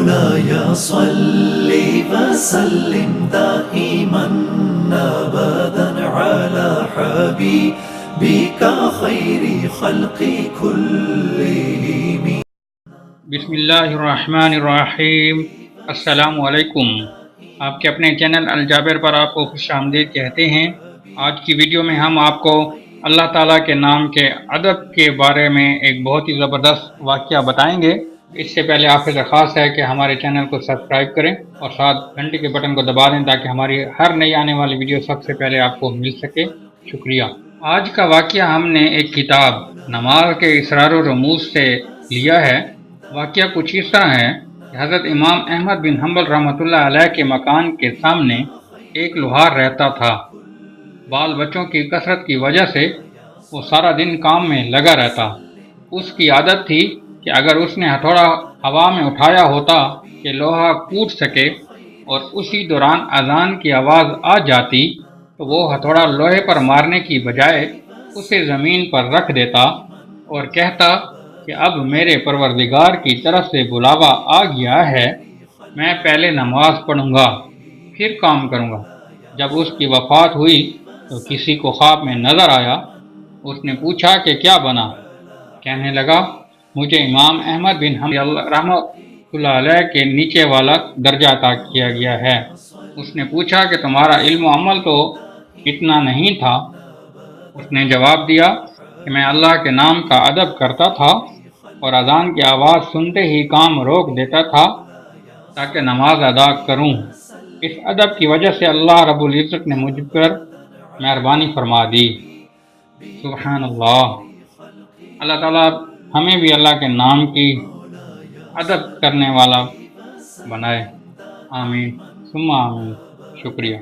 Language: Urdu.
مولاي صل وسلم دائما أبدا على حبيبك خير خلق كلهم. بسم اللہ الرحمن الرحیم۔ السلام علیکم۔ آپ کے اپنے چینل الجابر پر آپ کو خوش آمدید کہتے ہیں۔ آج کی ویڈیو میں ہم آپ کو اللہ تعالیٰ کے نام کے ادب کے بارے میں ایک بہت ہی زبردست واقعہ بتائیں گے۔ اس سے پہلے آپ سے درخواست ہے کہ ہمارے چینل کو سبسکرائب کریں اور ساتھ گھنٹی کے بٹن کو دبا دیں تاکہ ہماری ہر نئی آنے والی ویڈیو سب سے پہلے آپ کو مل سکے۔ شکریہ۔ آج کا واقعہ ہم نے ایک کتاب نماز کے اسرار و رموز سے لیا ہے۔ واقعہ کچھ اس طرح ہے کہ حضرت امام احمد بن حنبل رحمۃ اللہ علیہ کے مکان کے سامنے ایک لوہار رہتا تھا۔ بال بچوں کی کثرت کی وجہ سے وہ سارا دن کام میں لگا رہتا۔ اس کی عادت تھی کہ اگر اس نے ہتھوڑا ہوا میں اٹھایا ہوتا کہ لوہا ٹوٹ سکے اور اسی دوران اذان کی آواز آ جاتی تو وہ ہتھوڑا لوہے پر مارنے کی بجائے اسے زمین پر رکھ دیتا اور کہتا کہ اب میرے پروردگار کی طرف سے بلاوا آ گیا ہے، میں پہلے نماز پڑھوں گا پھر کام کروں گا۔ جب اس کی وفات ہوئی تو کسی کو خواب میں نظر آیا۔ اس نے پوچھا کہ کیا بنا؟ کہنے لگا مجھے امام احمد بن حنبل رحمۃ اللہ علیہ کے نیچے والا درجہ عطا کیا گیا ہے۔ اس نے پوچھا کہ تمہارا علم و عمل تو اتنا نہیں تھا؟ اس نے جواب دیا کہ میں اللہ کے نام کا ادب کرتا تھا اور اذان کی آواز سنتے ہی کام روک دیتا تھا تاکہ نماز ادا کروں۔ اس ادب کی وجہ سے اللہ رب العزت نے مجھ پر مہربانی فرما دی۔ سبحان اللہ۔ اللہ تعالیٰ ہمیں بھی اللہ کے نام کی ادب کرنے والا بنائے۔ آمین ثم آمین۔ شکریہ۔